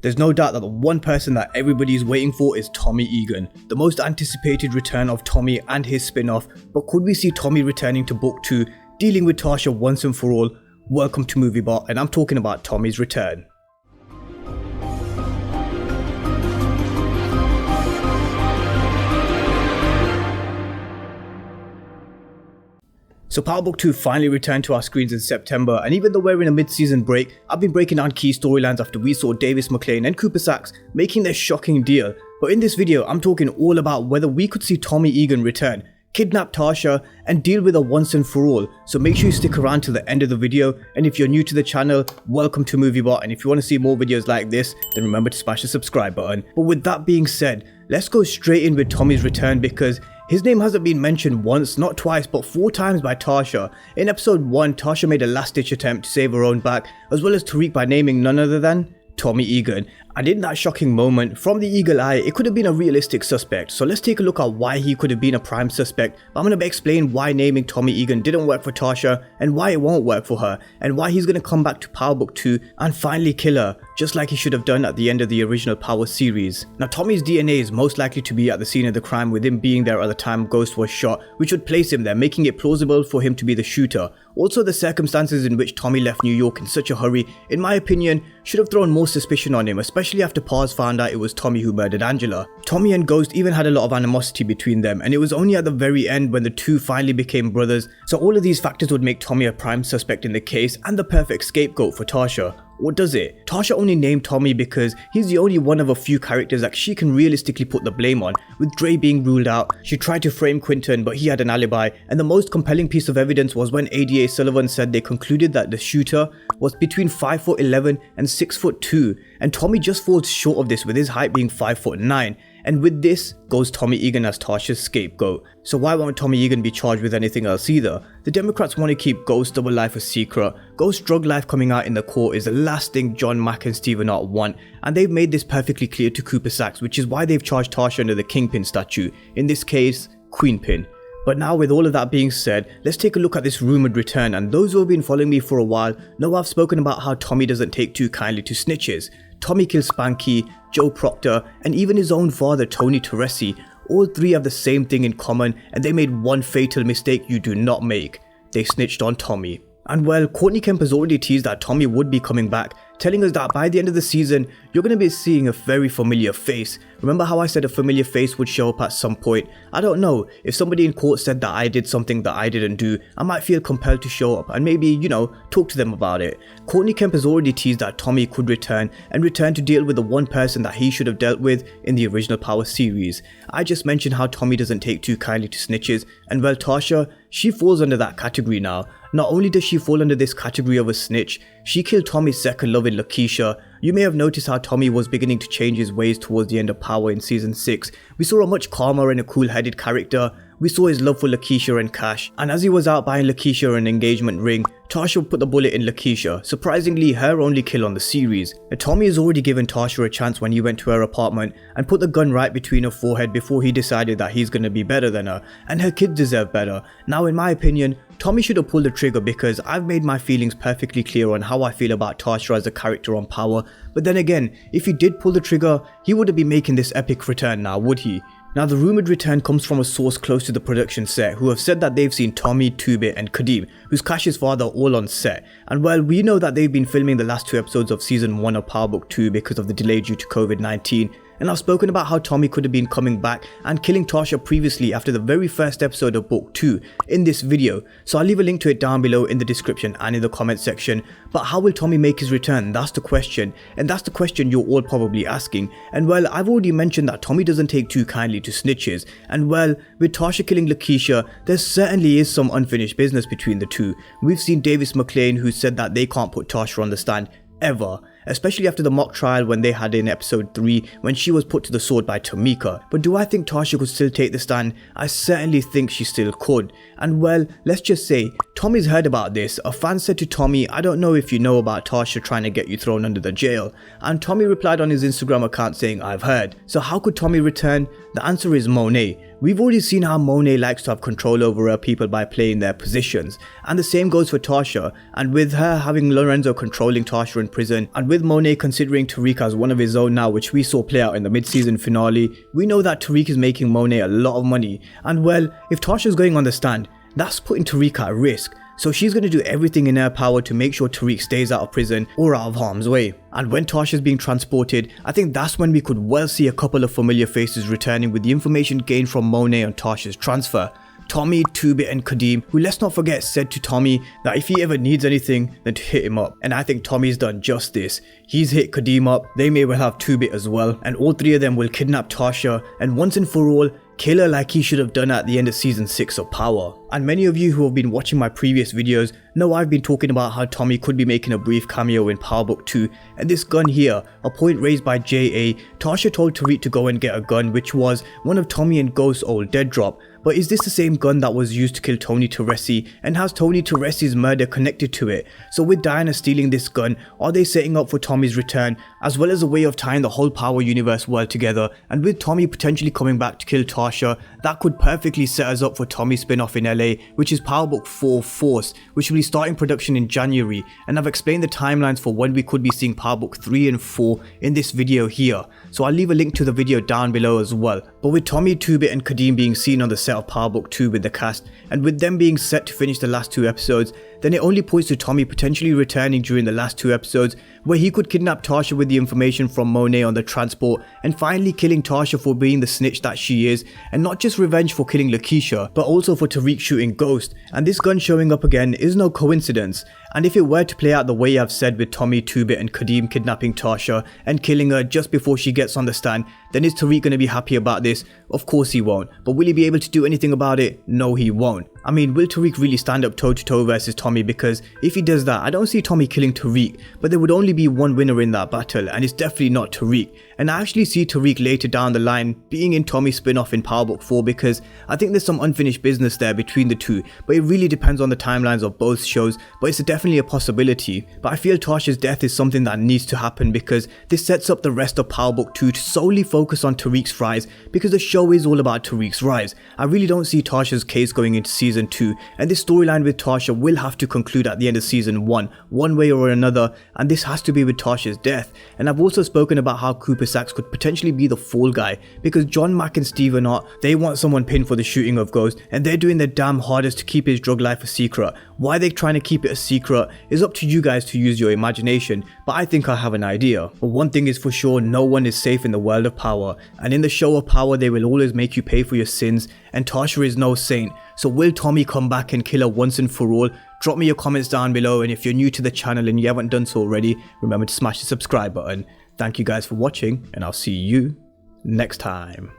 There's no doubt that the one person that everybody is waiting for is Tommy Egan, the most anticipated return of Tommy and his spin-off. But could we see Tommy returning to book 2, dealing with Tasha once and for all? Welcome to MovieBot, and I'm talking about Tommy's return. So Power Book 2 finally returned to our screens in September, and even though we're in a mid-season break, I've been breaking down key storylines after we saw Davis Maclean and Cooper Saxe making their shocking deal. But in this video, I'm talking all about whether we could see Tommy Egan return, kidnap Tasha, and deal with her once and for all. So make sure you stick around till the end of the video, and if you're new to the channel, welcome to MovieBot, and if you want to see more videos like this, then remember to smash the subscribe button. But with that being said, let's go straight in with Tommy's return, because his name hasn't been mentioned once, not twice, but 4 times by Tasha. In episode 1, Tasha made a last-ditch attempt to save her own back, as well as Tariq by naming none other than Tommy Egan. And in that shocking moment, from the eagle eye, it could have been a realistic suspect. So let's take a look at why he could have been a prime suspect. But I'm going to explain why naming Tommy Egan didn't work for Tasha, and why it won't work for her, and why he's going to come back to Power Book 2 and finally kill her, just like he should have done at the end of the original Power series. Now, Tommy's DNA is most likely to be at the scene of the crime, with him being there at the time Ghost was shot, which would place him there, making it plausible for him to be the shooter. Also, the circumstances in which Tommy left New York in such a hurry, in my opinion, should have thrown more suspicion on him, especially after Paz found out it was Tommy who murdered Angela. Tommy and Ghost even had a lot of animosity between them, and it was only at the very end when the two finally became brothers. So all of these factors would make Tommy a prime suspect in the case and the perfect scapegoat for Tasha. Or does it? Tasha only named Tommy because he's the only one of a few characters that she can realistically put the blame on. With Dre being ruled out, she tried to frame Quinton, but he had an alibi, and the most compelling piece of evidence was when ADA Sullivan said they concluded that the shooter was between 5'11" and 6'2", and Tommy just falls short of this, with his height being 5'9". And with this goes Tommy Egan as Tasha's scapegoat. So why won't Tommy Egan be charged with anything else either? The Democrats want to keep Ghost's double life a secret. Ghost's drug life coming out in the court is the last thing John, Mac and Stephen Art want, and they've made this perfectly clear to Cooper Saxe, which is why they've charged Tasha under the Kingpin statute, in this case, Queenpin. But now, with all of that being said, let's take a look at this rumoured return, and those who have been following me for a while know I've spoken about how Tommy doesn't take too kindly to snitches. Tommy kills Spanky, Joe Proctor, and even his own father, Tony Teresi. All 3 have the same thing in common, and they made one fatal mistake you do not make. They snitched on Tommy. And well, Courtney Kemp has already teased that Tommy would be coming back, telling us that by the end of the season, you're going to be seeing a very familiar face. Remember how I said a familiar face would show up at some point? I don't know, if somebody in court said that I did something that I didn't do, I might feel compelled to show up and maybe, talk to them about it. Courtney Kemp has already teased that Tommy could return, and return to deal with the one person that he should have dealt with in the original Power series. I just mentioned how Tommy doesn't take too kindly to snitches, and well, Tasha, she falls under that category now. Not only does she fall under this category of a snitch, she killed Tommy's second love in Lakeisha. You may have noticed how Tommy was beginning to change his ways towards the end of Power in season 6. We saw a much calmer and a cool-headed character. We saw his love for Lakeisha and Cash, and as he was out buying Lakeisha an engagement ring, Tasha put the bullet in Lakeisha, surprisingly her only kill on the series. Tommy has already given Tasha a chance when he went to her apartment and put the gun right between her forehead before he decided that he's gonna be better than her, and her kids deserve better. Now, in my opinion, Tommy should have pulled the trigger, because I've made my feelings perfectly clear on how I feel about Tasha as a character on Power. But then again, if he did pull the trigger, he wouldn't be making this epic return now, would he? Now, the rumoured return comes from a source close to the production set, who have said that they've seen Tommy, Bit and Kadeem, who's Cash's father, all on set. And well, we know that they've been filming the last 2 episodes of season 1 of Power Book 2 because of the delay due to COVID-19. And I've spoken about how Tommy could have been coming back and killing Tasha previously after the very first episode of Book 2 in this video, so I'll leave a link to it down below in the description and in the comment section. But how will Tommy make his return? That's the question, and that's the question you're all probably asking. And well, I've already mentioned that Tommy doesn't take too kindly to snitches, and well, with Tasha killing Lakeisha, there certainly is some unfinished business between the two. We've seen Davis Maclean, who said that they can't put Tasha on the stand ever, especially after the mock trial when they had in episode 3 when she was put to the sword by Tamika. But do I think Tasha could still take the stand? I certainly think she still could. And well, let's just say, Tommy's heard about this. A fan said to Tommy, I don't know if you know about Tasha trying to get you thrown under the jail. And Tommy replied on his Instagram account saying, I've heard. So how could Tommy return? The answer is Monet. We've already seen how Monet likes to have control over her people by playing their positions, and the same goes for Tasha, and with her having Lorenzo controlling Tasha in prison, and with Monet considering Tariq as one of his own now, which we saw play out in the mid-season finale, we know that Tariq is making Monet a lot of money, and well, if Tasha's going on the stand, that's putting Tariq at risk. So she's going to do everything in her power to make sure Tariq stays out of prison or out of harm's way. And when Tasha's being transported, I think that's when we could well see a couple of familiar faces returning with the information gained from Monet on Tasha's transfer. Tommy, 2-Bit and Kadeem, who let's not forget said to Tommy that if he ever needs anything, then to hit him up. And I think Tommy's done just this. He's hit Kadeem up, they may well have 2-Bit as well, and all three of them will kidnap Tasha and once and for all, kill her like he should have done at the end of season 6 of Power. And many of you who have been watching my previous videos know I've been talking about how Tommy could be making a brief cameo in Power Book 2, and this gun here, a point raised by JA, Tasha told Tariq to go and get a gun which was one of Tommy and Ghost's old dead drop. But is this the same gun that was used to kill Tony Teresi, and has Tony Teresi's murder connected to it? So with Diana stealing this gun, are they setting up for Tommy's return, as well as a way of tying the whole Power universe world together? And with Tommy potentially coming back to kill Tasha, that could perfectly set us up for Tommy's spin-off in LA, which is Power Book 4 Force, which will be starting production in January, and I've explained the timelines for when we could be seeing Power Book 3 and 4 in this video here, so I'll leave a link to the video down below as well. But with Tommy, 2-Bit and Kadeem being seen on the set of Power Book 2 with the cast, and with them being set to finish the last 2 episodes, then it only points to Tommy potentially returning during the last 2 episodes, where he could kidnap Tasha with the information from Monet on the transport, and finally killing Tasha for being the snitch that she is, and not just revenge for killing Lakeisha, but also for Tariq shooting Ghost. And this gun showing up again is no coincidence, and if it were to play out the way I've said with Tommy, 2-Bit and Kadeem kidnapping Tasha and killing her just before she gets on the stand, then is Tariq going to be happy about this? Of course he won't. But will he be able to do anything about it? No, he won't. I mean, will Tariq really stand up toe to toe versus Tommy? Because if he does that, I don't see Tommy killing Tariq, but there would only be one winner in that battle, and it's definitely not Tariq. And I actually see Tariq later down the line being in Tommy's spin-off in Power Book 4, because I think there's some unfinished business there between the two, but it really depends on the timelines of both shows, but it's definitely a possibility. But I feel Tasha's death is something that needs to happen, because this sets up the rest of Power Book 2 to solely focus on Tariq's rise, because the show is all about Tariq's rise. I really don't see Tasha's case going into season 2, and this storyline with Tasha will have to conclude at the end of season 1, one way or another, and this has to be with Tasha's death. And I've also spoken about how Cooper Saxe could potentially be the fall guy, because John, Mac and Steven Ott, they want someone pinned for the shooting of Ghost, and they're doing their damn hardest to keep his drug life a secret. Why they're trying to keep it a secret is up to you guys to use your imagination, but I think I have an idea. But one thing is for sure, no one is safe in the world of Power, and in the show of Power they will always make you pay for your sins, and Tasha is no saint. So will Tommy come back and kill her once and for all? Drop me your comments down below, and if you're new to the channel and you haven't done so already, remember to smash the subscribe button. Thank you guys for watching, and I'll see you next time.